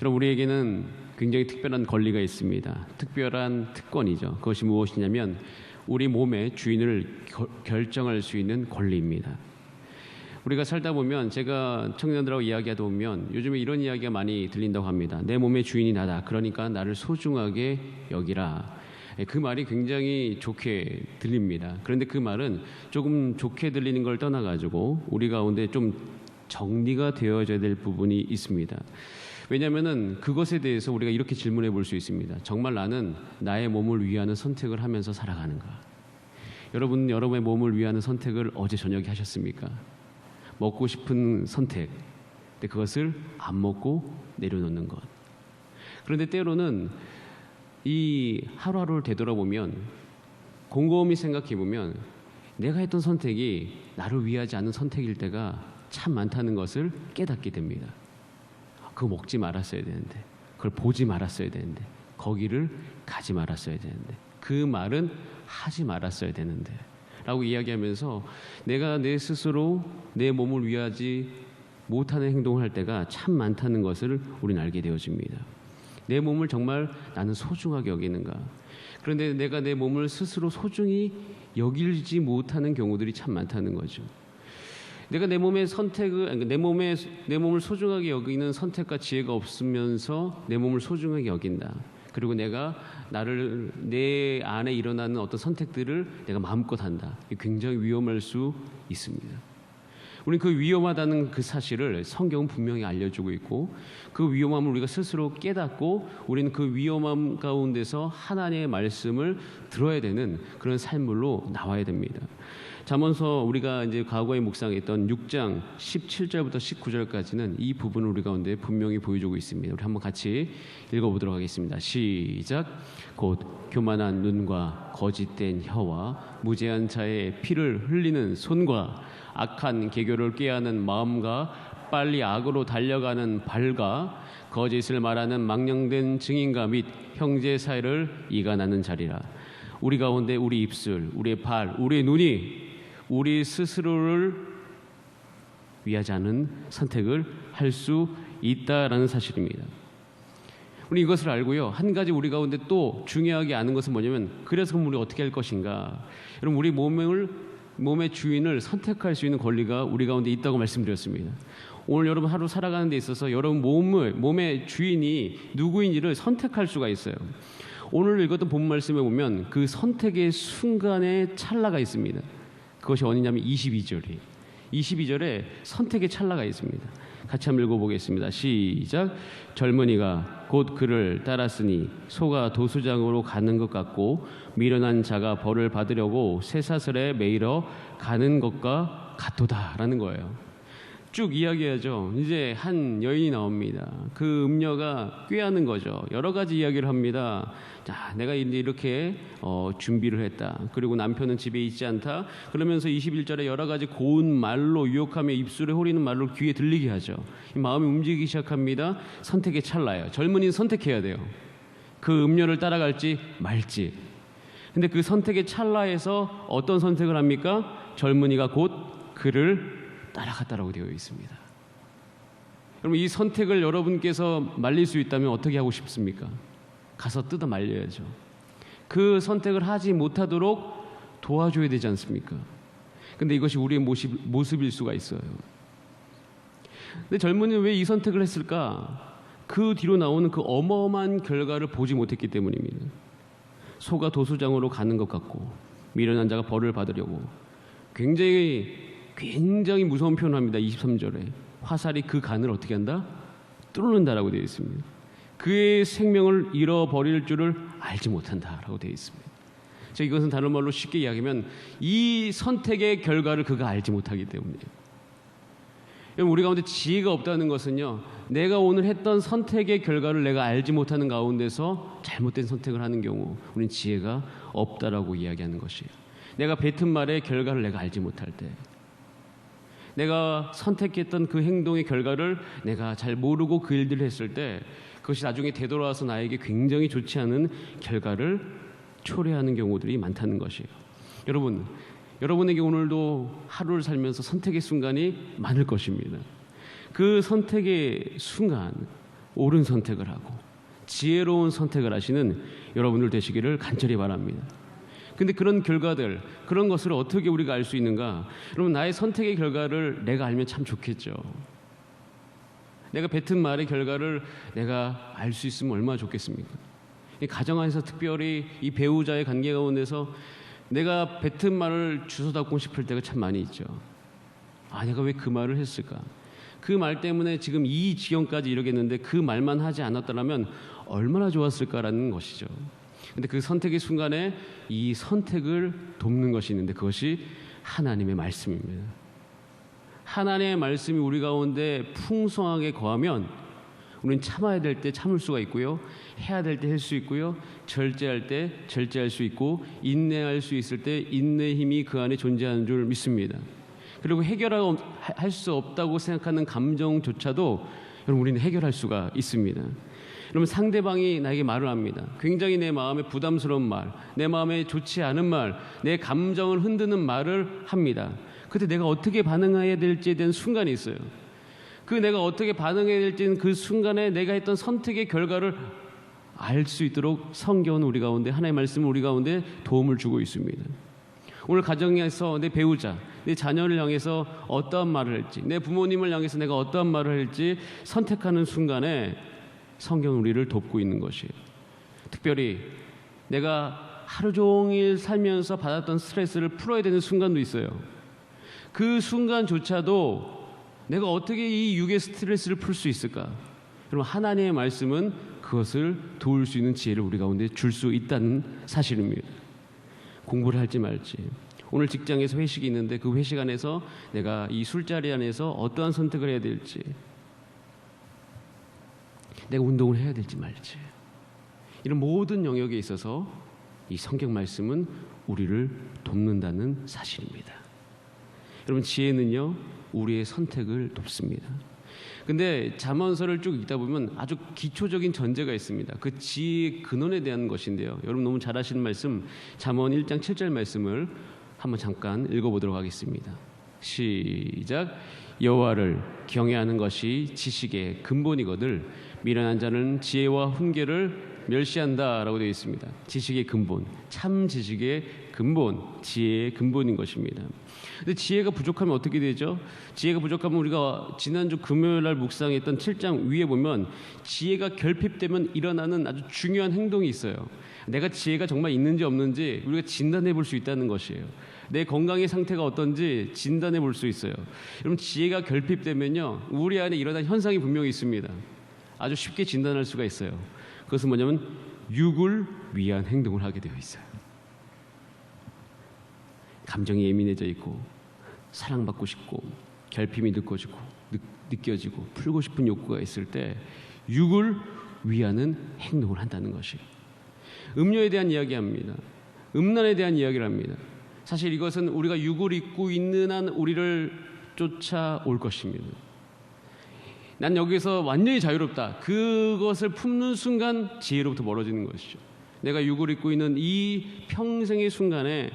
여러분, 우리에게는 굉장히 특별한 권리가 있습니다. 특별한 특권이죠. 그것이 무엇이냐면 우리 몸의 주인을 결정할 수 있는 권리입니다. 우리가 살다 보면, 제가 청년들하고 이야기하다 보면 요즘에 이런 이야기가 많이 들린다고 합니다. 내 몸의 주인이 나다. 그러니까 나를 소중하게 여기라. 그 말이 굉장히 좋게 들립니다. 그런데 그 말은 조금 좋게 들리는 걸 떠나가지고 우리 가운데 좀 정리가 되어져야 될 부분이 있습니다. 왜냐하면 그것에 대해서 우리가 이렇게 질문해 볼 수 있습니다. 정말 나는 나의 몸을 위하는 선택을 하면서 살아가는가? 여러분, 여러분의 몸을 위하는 선택을 어제 저녁에 하셨습니까? 먹고 싶은 선택, 근데 그것을 안 먹고 내려놓는 것. 그런데 때로는 이 하루하루를 되돌아보면, 곰곰이 생각해 보면 내가 했던 선택이 나를 위하지 않은 선택일 때가 참 많다는 것을 깨닫게 됩니다. 그거 먹지 말았어야 되는데, 그걸 보지 말았어야 되는데, 거기를 가지 말았어야 되는데, 그 말은 하지 말았어야 되는데 라고 이야기하면서 내가 내 스스로 내 몸을 위하지 못하는 행동을 할 때가 참 많다는 것을 우리는 알게 되어집니다. 내 몸을 정말 나는 소중하게 여기는가? 그런데 내가 내 몸을 스스로 소중히 여기지 못하는 경우들이 참 많다는 거죠. 내가 내 몸의 선택을, 내 몸을 소중하게 여기는 선택과 지혜가 없으면서 내 몸을 소중하게 여긴다. 그리고 내가 내 안에 일어나는 어떤 선택들을 내가 마음껏 한다. 굉장히 위험할 수 있습니다. 우리는 그 위험하다는 그 사실을 성경은 분명히 알려주고 있고, 그 위험함을 우리가 스스로 깨닫고 우리는 그 위험함 가운데서 하나님의 말씀을 들어야 되는 그런 삶으로 나와야 됩니다. 잠언서 우리가 이제 과거에 묵상했던 6장 17절부터 19절까지는 이 부분을 우리 가운데 분명히 보여주고 있습니다. 우리 한번 같이 읽어보도록 하겠습니다. 시작. 곧 교만한 눈과 거짓된 혀와 무죄한 자의 피를 흘리는 손과 악한 계교를 꾀하는 마음과 빨리 악으로 달려가는 발과 거짓을 말하는 망령된 증인과 및 형제 사이를 이간하는 자리라. 우리 가운데 우리 입술, 우리의 발, 우리의 눈이 우리 스스로를 위하지 않은 선택을 할 수 있다라는 사실입니다. 우리 이것을 알고요, 한 가지 우리 가운데 또 중요하게 아는 것은 뭐냐면, 그래서 그럼 우리 어떻게 할 것인가? 여러분, 우리 몸의 주인을 선택할 수 있는 권리가 우리 가운데 있다고 말씀드렸습니다. 오늘 여러분 하루 살아가는 데 있어서 여러분 몸의 주인이 누구인지를 선택할 수가 있어요. 오늘 읽었던 본 말씀에 보면 그 선택의 순간의 찰나가 있습니다. 그것이 어디냐면 22절에 선택의 찰나가 있습니다. 같이 한번 읽어보겠습니다. 시작. 젊은이가 곧 그를 따랐으니 소가 도수장으로 가는 것 같고 미련한 자가 벌을 받으려고 쇠사슬에 매이러 가는 것과 같도다라는 거예요. 쭉 이야기하죠. 이제 한 여인이 나옵니다. 그 음녀가 꾀하는 거죠. 여러 가지 이야기를 합니다. 자, 내가 이제 이렇게 준비를 했다. 그리고 남편은 집에 있지 않다. 그러면서 21절에 여러 가지 고운 말로 유혹하며 입술에 호리는 말로 귀에 들리게 하죠. 마음이 움직이기 시작합니다. 선택의 찰나예요. 젊은이는 선택해야 돼요. 그 음녀를 따라갈지 말지. 근데 그 선택의 찰나에서 어떤 선택을 합니까? 젊은이가 곧 그를 따라갔다라고 되어 있습니다. 여러분, 이 선택을 여러분께서 말릴 수 있다면 어떻게 하고 싶습니까? 가서 뜯어 말려야죠. 그 선택을 하지 못하도록 도와줘야 되지 않습니까? 근데 이것이 우리의 모습일 수가 있어요. 근데 젊은이는 왜 이 선택을 했을까? 그 뒤로 나오는 그 어마어마한 결과를 보지 못했기 때문입니다. 소가 도수장으로 가는 것 같고 미련한 자가 벌을 받으려고. 굉장히 무서운 표현을 합니다. 23절에 화살이 그 간을 어떻게 한다? 뚫는다라고 되어 있습니다. 그의 생명을 잃어버릴 줄을 알지 못한다라고 되어 있습니다. 이것은 다른 말로 쉽게 이야기하면 이 선택의 결과를 그가 알지 못하기 때문이에요. 우리 가운데 지혜가 없다는 것은요, 내가 오늘 했던 선택의 결과를 내가 알지 못하는 가운데서 잘못된 선택을 하는 경우 우리는 지혜가 없다라고 이야기하는 것이에요. 내가 뱉은 말의 결과를 내가 알지 못할 때, 내가 선택했던 그 행동의 결과를 내가 잘 모르고 그 일들을 했을 때 그것이 나중에 되돌아와서 나에게 굉장히 좋지 않은 결과를 초래하는 경우들이 많다는 것이에요. 여러분에게 오늘도 하루를 살면서 선택의 순간이 많을 것입니다. 그 선택의 순간, 옳은 선택을 하고 지혜로운 선택을 하시는 여러분들 되시기를 간절히 바랍니다. 근데 그런 결과들, 그런 것을 어떻게 우리가 알 수 있는가? 여러분, 나의 선택의 결과를 내가 알면 참 좋겠죠. 내가 뱉은 말의 결과를 내가 알 수 있으면 얼마나 좋겠습니까? 이 가정 안에서 특별히 이 배우자의 관계 가운데서 내가 뱉은 말을 주워담고 싶을 때가 참 많이 있죠. 아, 내가 왜 그 말을 했을까? 그 말 때문에 지금 이 지경까지 이르겠는데 그 말만 하지 않았더라면 얼마나 좋았을까라는 것이죠. 근데 그 선택의 순간에 이 선택을 돕는 것이 있는데 그것이 하나님의 말씀입니다. 하나님의 말씀이 우리 가운데 풍성하게 거하면 우리는 참아야 될 때 참을 수가 있고요, 해야 될 때 할 수 있고요, 절제할 때 절제할 수 있고, 인내할 수 있을 때 인내의 힘이 그 안에 존재하는 줄 믿습니다. 그리고 해결할 수 없다고 생각하는 감정조차도 여러분, 우리는 해결할 수가 있습니다. 여러분, 상대방이 나에게 말을 합니다. 굉장히 내 마음에 부담스러운 말, 내 마음에 좋지 않은 말, 내 감정을 흔드는 말을 합니다. 그때 내가 어떻게 반응해야 될지에 대한 순간이 있어요. 그 내가 어떻게 반응해야 될지는 그 순간에 내가 했던 선택의 결과를 알 수 있도록 성경은 우리 가운데, 하나님의 말씀은 우리 가운데 도움을 주고 있습니다. 오늘 가정에서 내 배우자, 내 자녀를 향해서 어떠한 말을 할지, 내 부모님을 향해서 내가 어떠한 말을 할지 선택하는 순간에 성경은 우리를 돕고 있는 것이에요. 특별히 내가 하루 종일 살면서 받았던 스트레스를 풀어야 되는 순간도 있어요. 그 순간조차도 내가 어떻게 이 육의 스트레스를 풀 수 있을까? 여러분, 하나님의 말씀은 그것을 도울 수 있는 지혜를 우리 가운데 줄 수 있다는 사실입니다. 공부를 할지 말지, 오늘 직장에서 회식이 있는데 그 회식 안에서 내가 이 술자리 안에서 어떠한 선택을 해야 될지, 내가 운동을 해야 될지 말지, 이런 모든 영역에 있어서 이 성경 말씀은 우리를 돕는다는 사실입니다. 여러분, 지혜는요, 우리의 선택을 돕습니다. 근데 잠언서를 쭉 읽다 보면 아주 기초적인 전제가 있습니다. 그 지혜의 근원에 대한 것인데요. 여러분 너무 잘 아시는 말씀, 잠언 1장 7절 말씀을 한번 잠깐 읽어보도록 하겠습니다. 시작. 여호와를 경외하는 것이 지식의 근본이거늘 미련한 자는 지혜와 훈계를 멸시한다라고 되어 있습니다. 지식의 근본, 참 지식의 근본, 지혜의 근본인 것입니다. 근데 지혜가 부족하면 어떻게 되죠? 지혜가 부족하면 우리가 지난주 금요일 날 묵상했던 7장 위에 보면 지혜가 결핍되면 일어나는 아주 중요한 행동이 있어요. 내가 지혜가 정말 있는지 없는지 우리가 진단해 볼 수 있다는 것이에요. 내 건강의 상태가 어떤지 진단해 볼 수 있어요. 여러분, 지혜가 결핍되면요, 우리 안에 일어난 현상이 분명히 있습니다. 아주 쉽게 진단할 수가 있어요. 그것은 뭐냐면 육을 위한 행동을 하게 되어 있어요. 감정이 예민해져 있고 사랑받고 싶고 결핍이 느껴지고 풀고 싶은 욕구가 있을 때 육을 위하는 행동을 한다는 것이에요. 음료에 대한 이야기합니다. 음란에 대한 이야기를 합니다. 사실 이것은 우리가 육을 입고 있는 한 우리를 쫓아올 것입니다. 난 여기서 완전히 자유롭다. 그것을 품는 순간 지혜로부터 멀어지는 것이죠. 내가 육을 입고 있는 이 평생의 순간에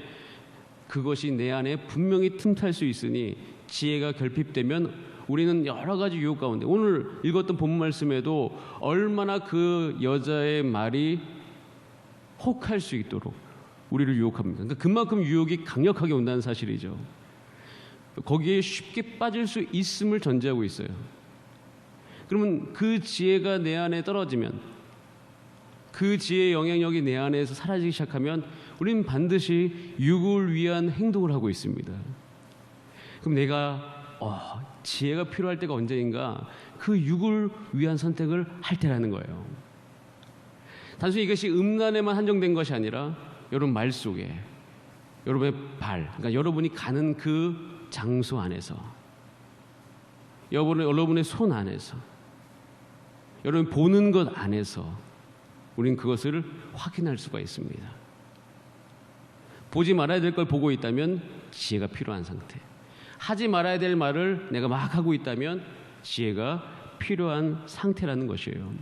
그것이 내 안에 분명히 틈탈 수 있으니 지혜가 결핍되면 우리는 여러 가지 유혹 가운데, 오늘 읽었던 본문 말씀에도 얼마나 그 여자의 말이 혹할 수 있도록 우리를 유혹합니다. 그러니까 그만큼 유혹이 강력하게 온다는 사실이죠. 거기에 쉽게 빠질 수 있음을 전제하고 있어요. 그러면 그 지혜가 내 안에 떨어지면, 그 지혜의 영향력이 내 안에서 사라지기 시작하면 우리는 반드시 육을 위한 행동을 하고 있습니다. 그럼 내가 지혜가 필요할 때가 언제인가? 그 육을 위한 선택을 할 때라는 거예요. 단순히 이것이 음란에만 한정된 것이 아니라 여러분 말 속에, 여러분의 발, 그러니까 여러분이 가는 그 장소 안에서, 여러분의 손 안에서, 여러분이 보는 것 안에서 우리는 그것을 확인할 수가 있습니다. 보지 말아야 될 걸 보고 있다면 지혜가 필요한 상태, 하지 말아야 될 말을 내가 막 하고 있다면 지혜가 필요한 상태라는 것이에요.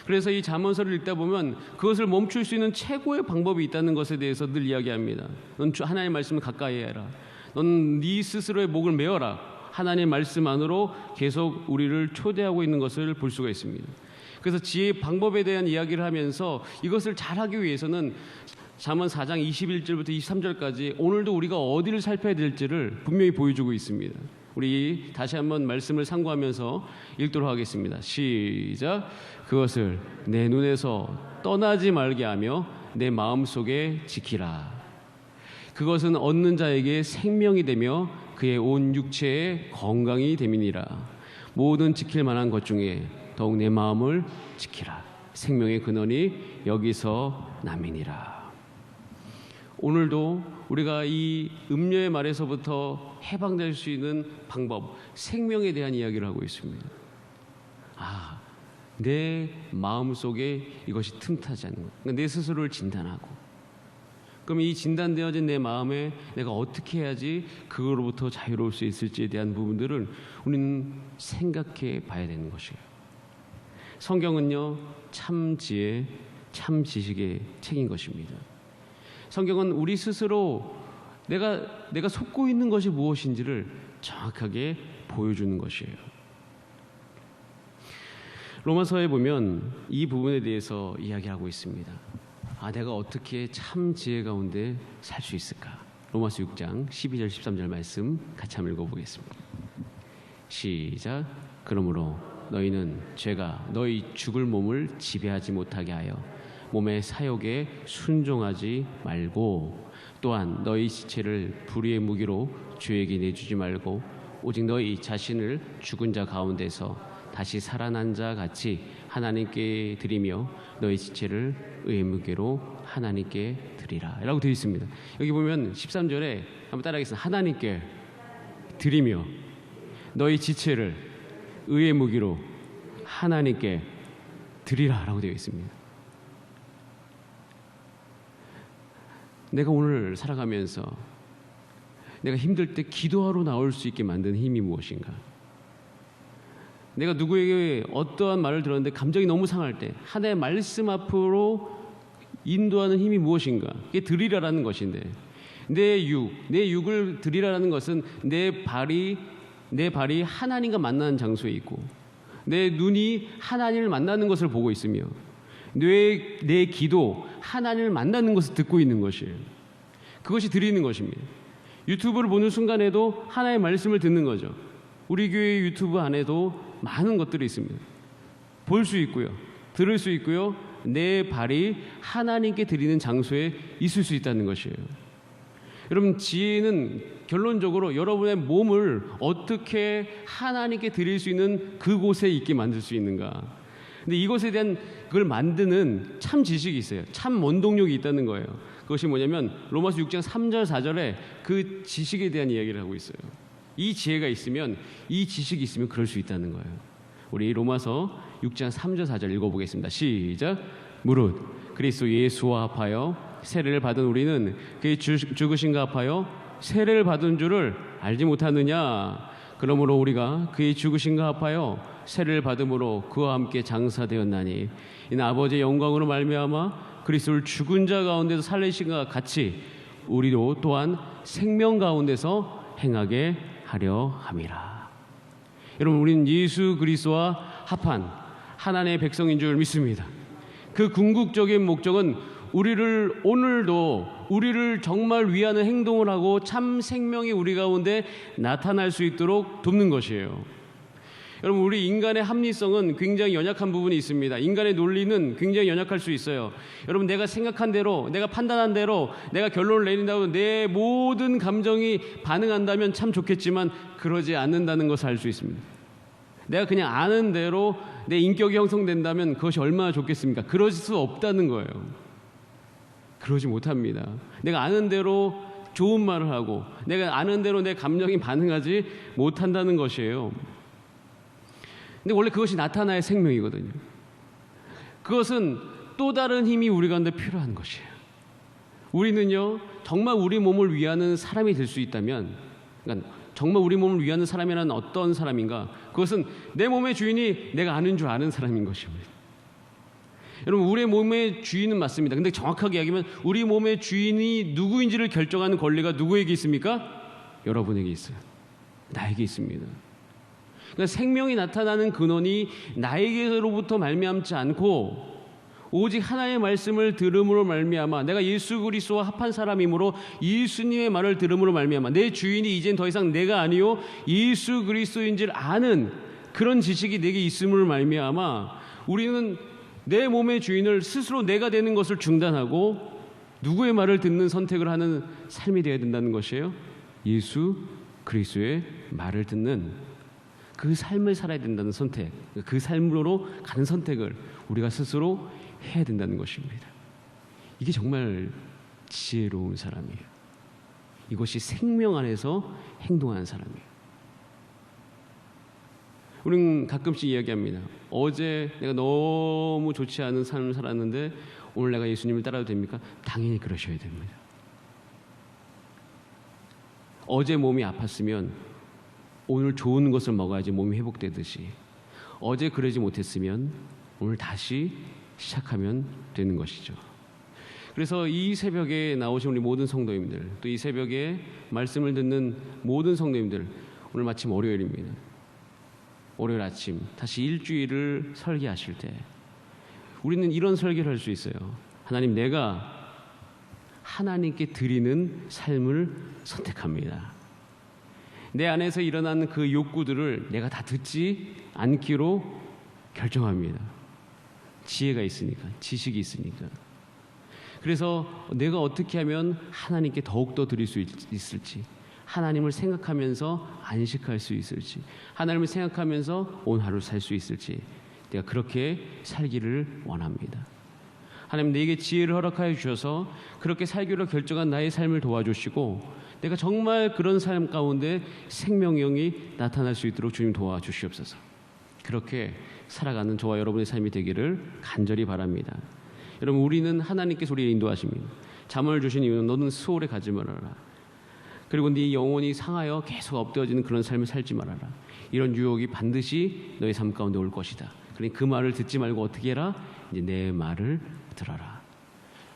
그래서 이 잠언서를 읽다 보면 그것을 멈출 수 있는 최고의 방법이 있다는 것에 대해서 늘 이야기합니다. 넌 하나님의 말씀을 가까이 해라. 넌 네 스스로의 목을 메어라. 하나님의 말씀 안으로 계속 우리를 초대하고 있는 것을 볼 수가 있습니다. 그래서 지혜의 방법에 대한 이야기를 하면서 이것을 잘하기 위해서는 잠언 4장 21절부터 23절까지 오늘도 우리가 어디를 살펴야 될지를 분명히 보여주고 있습니다. 우리 다시 한번 말씀을 상고하면서 읽도록 하겠습니다. 시작. 그것을 내 눈에서 떠나지 말게 하며 내 마음속에 지키라. 그것은 얻는 자에게 생명이 되며 그의 온 육체에 건강이 됨이니라. 모든 지킬 만한 것 중에 더욱 내 마음을 지키라. 생명의 근원이 여기서 남이니라. 오늘도 우리가 이 음녀의 말에서부터 해방될 수 있는 방법, 생명에 대한 이야기를 하고 있습니다. 내 마음속에 이것이 틈타지 않는 것, 그러니까 내 스스로를 진단하고, 그럼 이 진단되어진 내 마음에 내가 어떻게 해야지 그거로부터 자유로울 수 있을지에 대한 부분들을 우리는 생각해 봐야 되는 것이에요. 성경은요, 참 지혜, 참 지식의 책인 것입니다. 성경은 우리 스스로 내가 속고 있는 것이 무엇인지를 정확하게 보여주는 것이에요. 로마서에 보면 이 부분에 대해서 이야기하고 있습니다. 내가 어떻게 참 지혜 가운데 살 수 있을까? 로마서 6장 12절 13절 말씀 같이 한번 읽어보겠습니다. 시작. 그러므로 너희는 죄가 너희 죽을 몸을 지배하지 못하게 하여 몸의 사욕에 순종하지 말고, 또한 너희 지체를 불의의 무기로 죄에게 내주지 말고 오직 너희 자신을 죽은 자 가운데서 다시 살아난 자 같이 하나님께 드리며 너희 지체를 의의 무게로 하나님께 드리라 라고 되어 있습니다. 여기 보면 13절에 한번 따라하겠습니다. 하나님께 드리며 너희 지체를 의의 무기로 하나님께 드리라 라고 되어 있습니다. 내가 오늘 살아가면서 내가 힘들 때 기도하러 나올 수 있게 만든 힘이 무엇인가? 내가 누구에게 어떠한 말을 들었는데 감정이 너무 상할 때 하나님의 말씀 앞으로 인도하는 힘이 무엇인가? 그게 드리라라는 것인데, 내 육을 드리라라는 것은 내 발이 하나님과 만나는 장소에 있고, 내 눈이 하나님을 만나는 것을 보고 있으며, 내 귀도 하나님을 만나는 것을 듣고 있는 것이에요. 그것이 드리는 것입니다. 유튜브를 보는 순간에도 하나님의 말씀을 듣는 거죠. 우리 교회 유튜브 안에도 많은 것들이 있습니다. 볼 수 있고요, 들을 수 있고요, 내 발이 하나님께 드리는 장소에 있을 수 있다는 것이에요. 여러분, 지혜는 결론적으로 여러분의 몸을 어떻게 하나님께 드릴 수 있는 그곳에 있게 만들 수 있는가. 근데 이것에 대한 그걸 만드는 참 지식이 있어요. 참 원동력이 있다는 거예요. 그것이 뭐냐면 로마서 6장 3절 4절에 그 지식에 대한 이야기를 하고 있어요. 이 지혜가 있으면, 이 지식이 있으면 그럴 수 있다는 거예요. 우리 로마서 6장 3절 4절 읽어보겠습니다. 시작. 무릇 그리스도 예수와 합하여 세례를 받은 우리는 그의 죽으심과 합하여 세례를 받은 줄을 알지 못하느냐. 그러므로 우리가 그의 죽으심과 합하여 세례를 받음으로 그와 함께 장사되었나니 이는 아버지의 영광으로 말미암아 그리스도를 죽은 자 가운데서 살리신과 같이 우리도 또한 생명 가운데서 행하게 하려 함이라. 여러분, 우리는 예수 그리스도와 합한 하나님의 백성인 줄 믿습니다. 그 궁극적인 목적은 우리를 오늘도 우리를 정말 위하는 행동을 하고 참 생명이 우리 가운데 나타날 수 있도록 돕는 것이에요. 여러분, 우리 인간의 합리성은 굉장히 연약한 부분이 있습니다. 인간의 논리는 굉장히 연약할 수 있어요. 여러분, 내가 생각한 대로, 내가 판단한 대로, 내가 결론을 내린다고 내 모든 감정이 반응한다면 참 좋겠지만 그러지 않는다는 것을 알 수 있습니다. 내가 그냥 아는 대로 내 인격이 형성된다면 그것이 얼마나 좋겠습니까? 그럴 수 없다는 거예요. 그러지 못합니다. 내가 아는 대로 좋은 말을 하고 내가 아는 대로 내 감정이 반응하지 못한다는 것이에요. 근데 원래 그것이 나타나야 생명이거든요. 그것은 또 다른 힘이 우리 가운데 필요한 것이에요. 우리는요, 정말 우리 몸을 위하는 사람이 될 수 있다면, 그러니까 정말 우리 몸을 위하는 사람이란 어떤 사람인가? 그것은 내 몸의 주인이 내가 아는 줄 아는 사람인 것입니다. 여러분, 우리 몸의 주인은 맞습니다. 근데 정확하게 이야기하면 우리 몸의 주인이 누구인지를 결정하는 권리가 누구에게 있습니까? 여러분에게 있어요. 나에게 있습니다. 그러니까 생명이 나타나는 근원이 나에게로부터 말미암지 않고 오직 하나님의 말씀을 들음으로 말미암아 내가 예수 그리스도와 합한 사람이므로 예수님의 말을 들음으로 말미암아 내 주인이 이젠 더 이상 내가 아니요 예수 그리스도인 줄 아는 그런 지식이 내게 있음을 말미암아 우리는 내 몸의 주인을 스스로 내가 되는 것을 중단하고 누구의 말을 듣는 선택을 하는 삶이 되어야 된다는 것이에요. 예수 그리스도의 말을 듣는 그 삶을 살아야 된다는 선택, 그 삶으로 가는 선택을 우리가 스스로 해야 된다는 것입니다. 이게 정말 지혜로운 사람이에요. 이것이 생명 안에서 행동하는 사람이에요. 우리는 가끔씩 이야기합니다. 어제 내가 너무 좋지 않은 삶을 살았는데 오늘 내가 예수님을 따라도 됩니까? 당연히 그러셔야 됩니다. 어제 몸이 아팠으면 오늘 좋은 것을 먹어야지 몸이 회복되듯이 어제 그러지 못했으면 오늘 다시 시작하면 되는 것이죠. 그래서 이 새벽에 나오신 우리 모든 성도님들, 또 이 새벽에 말씀을 듣는 모든 성도님들, 오늘 마침 월요일입니다. 월요일 아침 다시 일주일을 설계하실 때 우리는 이런 설계를 할 수 있어요. 하나님, 내가 하나님께 드리는 삶을 선택합니다. 내 안에서 일어나는 그 욕구들을 내가 다 듣지 않기로 결정합니다. 지혜가 있으니까, 지식이 있으니까. 그래서 내가 어떻게 하면 하나님께 더욱더 드릴 수 있을지, 하나님을 생각하면서 안식할 수 있을지, 하나님을 생각하면서 오늘 하루 살 수 있을지, 내가 그렇게 살기를 원합니다. 하나님, 내게 지혜를 허락하여 주셔서 그렇게 살기로 결정한 나의 삶을 도와주시고 내가 정말 그런 삶 가운데 생명력이 나타날 수 있도록 주님 도와주시옵소서. 그렇게 살아가는 저와 여러분의 삶이 되기를 간절히 바랍니다. 여러분, 우리는 하나님께서 우리를 인도하십니다. 잠언을 주신 이유는 너는 수월에 가지 말아라. 그리고 네 영혼이 상하여 계속 엎드려지는 그런 삶을 살지 말아라. 이런 유혹이 반드시 너의 삶 가운데 올 것이다. 그러니 그 말을 듣지 말고 어떻게 해라? 이제 내 말을 들어라.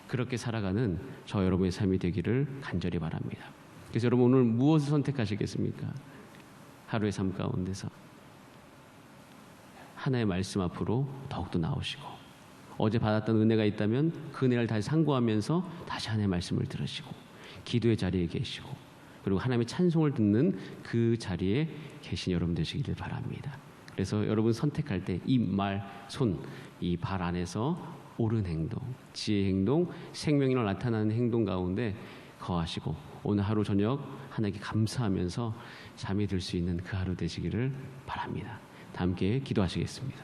그렇게 살아가는 저 여러분의 삶이 되기를 간절히 바랍니다. 그래서 여러분, 오늘 무엇을 선택하시겠습니까? 하루의 삶 가운데서 하나의 말씀 앞으로 더욱더 나오시고 어제 받았던 은혜가 있다면 그 은혜를 다시 상고하면서 다시 하나님의 말씀을 들으시고 기도의 자리에 계시고 그리고 하나님의 찬송을 듣는 그 자리에 계신 여러분 되시기를 바랍니다. 그래서 여러분 선택할 때 이 말, 손, 이 발 안에서 옳은 행동, 지혜의 행동, 생명이로 나타나는 행동 가운데 거하시고 오늘 하루 저녁 하나님께 감사하면서 잠이 들 수 있는 그 하루 되시기를 바랍니다. 다 함께 기도하시겠습니다.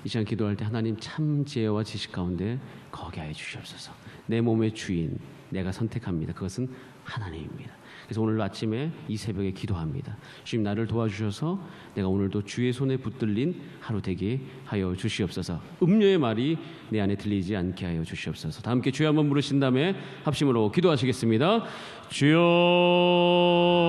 이 시간 기도할 때 하나님 참 지혜와 지식 가운데 거하게 하여 주시옵소서. 내 몸의 주인 내가 선택합니다. 그것은 하나님입니다. 그래서 오늘 아침에 이 새벽에 기도합니다. 주님, 나를 도와주셔서 내가 오늘도 주의 손에 붙들린 하루 되게 하여 주시옵소서. 음료의 말이 내 안에 들리지 않게 하여 주시옵소서. 다 함께 주여 한번 부르신 다음에 합심으로 기도하시겠습니다. 주여.